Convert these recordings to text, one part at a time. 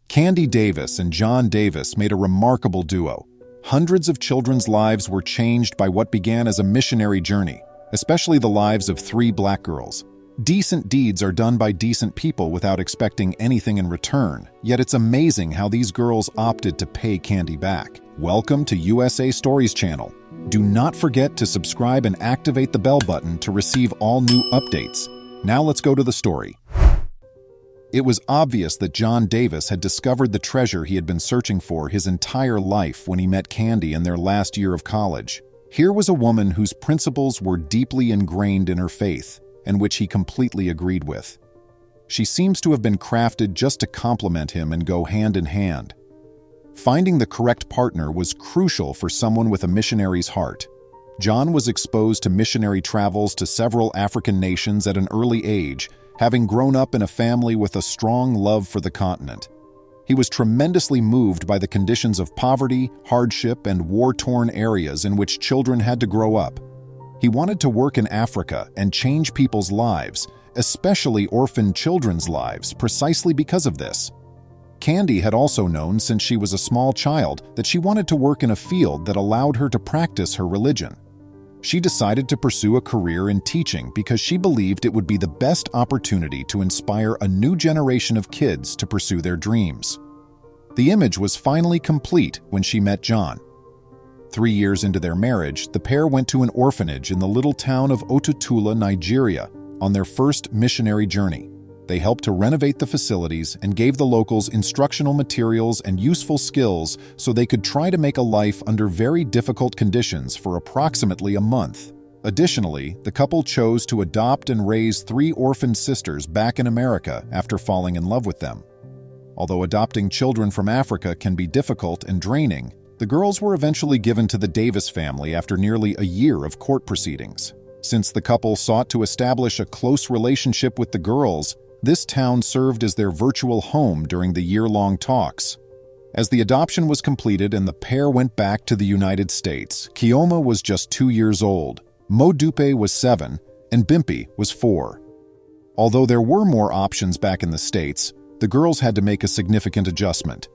Candy Davis and John Davis made a remarkable duo. Hundreds of children's lives were changed by what began as a missionary journey, especially the lives of 3 black girls. Decent deeds are done by decent people without expecting anything in return, yet it's amazing how these girls opted to pay Candy back. Welcome to USA Stories channel. Do not forget to subscribe and activate the bell button to receive all new updates. Now let's go to the story. It was obvious that John Davis had discovered the treasure he had been searching for his entire life when he met Candy in their last year of college. Here was a woman whose principles were deeply ingrained in her faith, and which he completely agreed with. She seems to have been crafted just to complement him and go hand in hand. Finding the correct partner was crucial for someone with a missionary's heart. John was exposed to missionary travels to several African nations at an early age, having grown up in a family with a strong love for the continent. He was tremendously moved by the conditions of poverty, hardship, and war-torn areas in which children had to grow up. He wanted to work in Africa and change people's lives, especially orphaned children's lives, precisely because of this. Candy had also known since she was a small child that she wanted to work in a field that allowed her to practice her religion. She decided to pursue a career in teaching because she believed it would be the best opportunity to inspire a new generation of kids to pursue their dreams. The image was finally complete when she met John. 3 years into their marriage, the pair went to an orphanage in the little town of Otutula, Nigeria, on their first missionary journey. They helped to renovate the facilities and gave the locals instructional materials and useful skills so they could try to make a life under very difficult conditions for approximately a month. Additionally, the couple chose to adopt and raise 3 orphaned sisters back in America after falling in love with them. Although adopting children from Africa can be difficult and draining, the girls were eventually given to the Davis family after nearly a year of court proceedings. Since the couple sought to establish a close relationship with the girls, this town served as their virtual home during the year-long talks. As the adoption was completed and the pair went back to the United States, Kioma was just 2 years old, Modupe was 7, and Bimpi was 4. Although there were more options back in the States, the girls had to make a significant adjustment.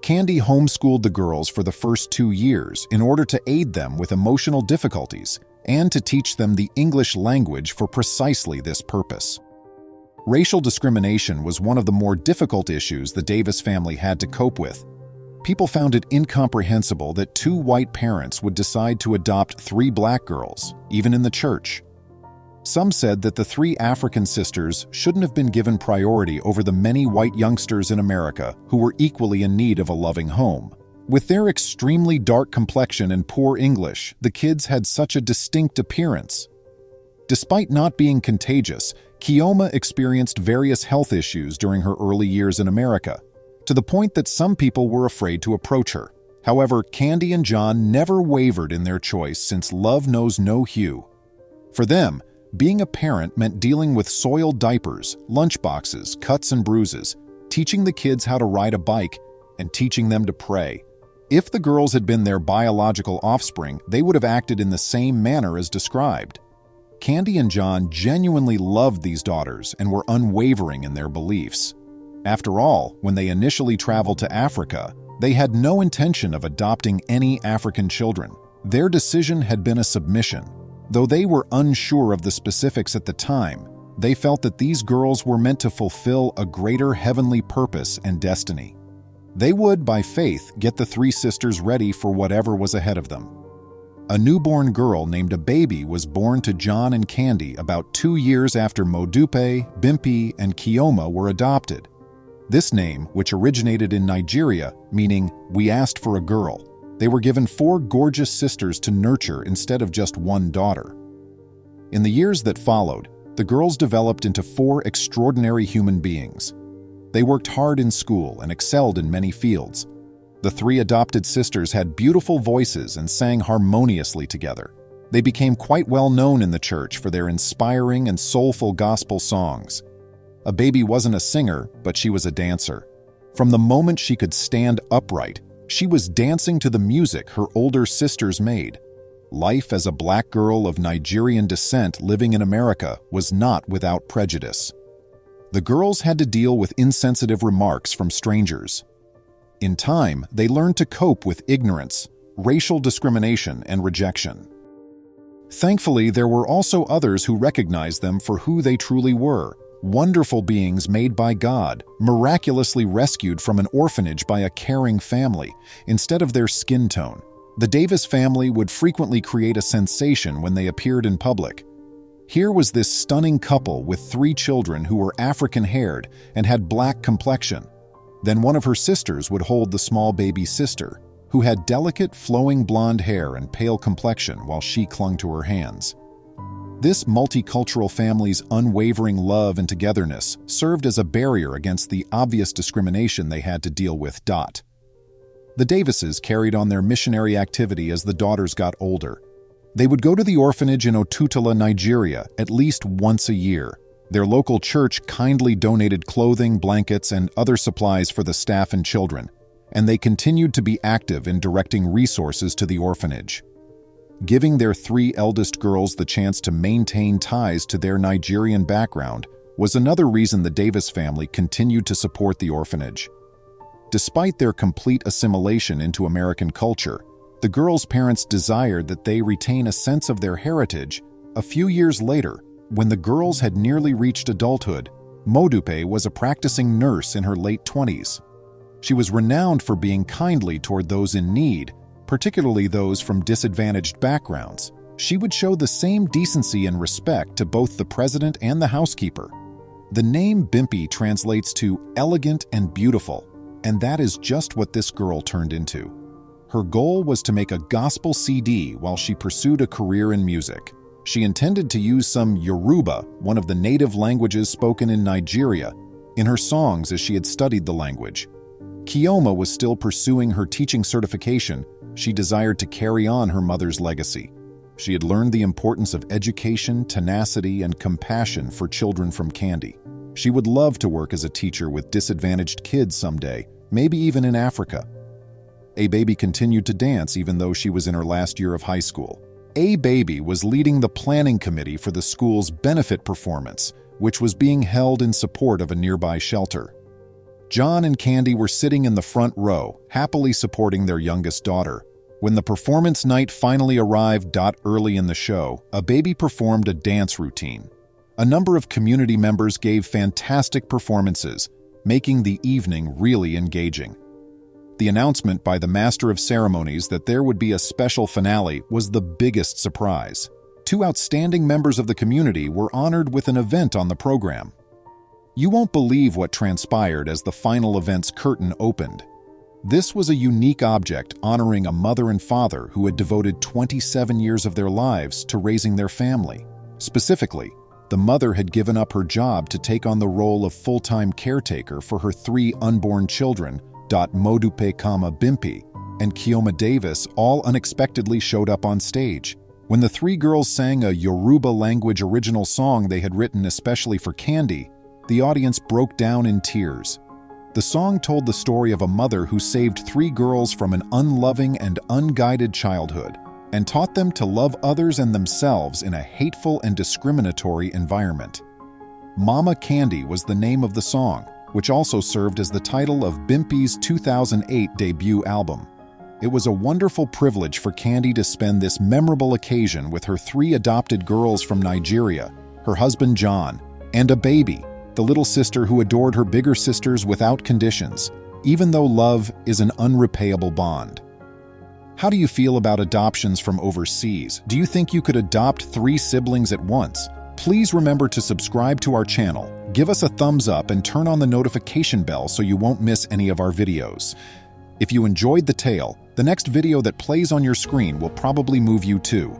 Candy homeschooled the girls for the first 2 years in order to aid them with emotional difficulties and to teach them the English language for precisely this purpose. Racial discrimination was one of the more difficult issues the Davis family had to cope with. People found it incomprehensible that 2 white parents would decide to adopt 3 black girls, even in the church. Some said that the 3 African sisters shouldn't have been given priority over the many white youngsters in America who were equally in need of a loving home. With their extremely dark complexion and poor English, the kids had such a distinct appearance. Despite not being contagious, Kioma experienced various health issues during her early years in America, to the point that some people were afraid to approach her. However, Candy and John never wavered in their choice since love knows no hue. For them, being a parent meant dealing with soiled diapers, lunchboxes, cuts and bruises, teaching the kids how to ride a bike, and teaching them to pray. If the girls had been their biological offspring, they would have acted in the same manner as described. Candy and John genuinely loved these daughters and were unwavering in their beliefs. After all, when they initially traveled to Africa, they had no intention of adopting any African children. Their decision had been a submission. Though they were unsure of the specifics at the time, they felt that these girls were meant to fulfill a greater heavenly purpose and destiny. They would, by faith, get the 3 sisters ready for whatever was ahead of them. A newborn girl named a baby was born to John and Candy about 2 years after Modupe, Bimpi, and Kioma were adopted. This name, which originated in Nigeria, meaning "we asked for a girl," they were given 4 gorgeous sisters to nurture instead of just 1 daughter. In the years that followed, the girls developed into 4 extraordinary human beings. They worked hard in school and excelled in many fields. The 3 adopted sisters had beautiful voices and sang harmoniously together. They became quite well known in the church for their inspiring and soulful gospel songs. A baby wasn't a singer, but she was a dancer. From the moment she could stand upright, she was dancing to the music her older sisters made. Life as a black girl of Nigerian descent living in America was not without prejudice. The girls had to deal with insensitive remarks from strangers. In time, they learned to cope with ignorance, racial discrimination, and rejection. Thankfully, there were also others who recognized them for who they truly were, wonderful beings made by God, miraculously rescued from an orphanage by a caring family, instead of their skin tone. The Davis family would frequently create a sensation when they appeared in public. Here was this stunning couple with 3 children who were African-haired and had black complexion. Then one of her sisters would hold the small baby sister, who had delicate, flowing blonde hair and pale complexion while she clung to her hands. This multicultural family's unwavering love and togetherness served as a barrier against the obvious discrimination they had to deal with. The Davises carried on their missionary activity as the daughters got older. They would go to the orphanage in Otutala, Nigeria, at least once a year. Their local church kindly donated clothing, blankets, and other supplies for the staff and children, and they continued to be active in directing resources to the orphanage. Giving their 3 eldest girls the chance to maintain ties to their Nigerian background was another reason the Davis family continued to support the orphanage. Despite their complete assimilation into American culture, the girls' parents desired that they retain a sense of their heritage. A few years later, when the girls had nearly reached adulthood, Modupe was a practicing nurse in her late 20s. She was renowned for being kindly toward those in need, particularly those from disadvantaged backgrounds. She would show the same decency and respect to both the president and the housekeeper. The name Bimpi translates to elegant and beautiful, and that is just what this girl turned into. Her goal was to make a gospel CD while she pursued a career in music. She intended to use some Yoruba, one of the native languages spoken in Nigeria, in her songs as she had studied the language. Kioma was still pursuing her teaching certification. She desired to carry on her mother's legacy. She had learned the importance of education, tenacity, and compassion for children from Candy. She would love to work as a teacher with disadvantaged kids someday, maybe even in Africa. A Baby continued to dance even though she was in her last year of high school. A Baby was leading the planning committee for the school's benefit performance, which was being held in support of a nearby shelter. John and Candy were sitting in the front row, happily supporting their youngest daughter. When the performance night finally arrived early in the show, A Baby performed a dance routine. A number of community members gave fantastic performances, making the evening really engaging. The announcement by the Master of Ceremonies that there would be a special finale was the biggest surprise. 2 outstanding members of the community were honored with an event on the program. You won't believe what transpired as the final event's curtain opened. This was a unique object honoring a mother and father who had devoted 27 years of their lives to raising their family. Specifically, the mother had given up her job to take on the role of full-time caretaker for her 3 unborn children, Modupe, Bimpi, and Kioma Davis all unexpectedly showed up on stage. When the 3 girls sang a Yoruba language original song they had written especially for Candy, the audience broke down in tears. The song told the story of a mother who saved 3 girls from an unloving and unguided childhood and taught them to love others and themselves in a hateful and discriminatory environment. Mama Candy was the name of the song, which also served as the title of Bimpi's 2008 debut album. It was a wonderful privilege for Candy to spend this memorable occasion with her 3 adopted girls from Nigeria, her husband John, and A Baby, the little sister who adored her bigger sisters without conditions, even though love is an unrepayable bond. How do you feel about adoptions from overseas? Do you think you could adopt 3 siblings at once? Please remember to subscribe to our channel, give us a thumbs up, and turn on the notification bell so you won't miss any of our videos. If you enjoyed the tale, the next video that plays on your screen will probably move you too.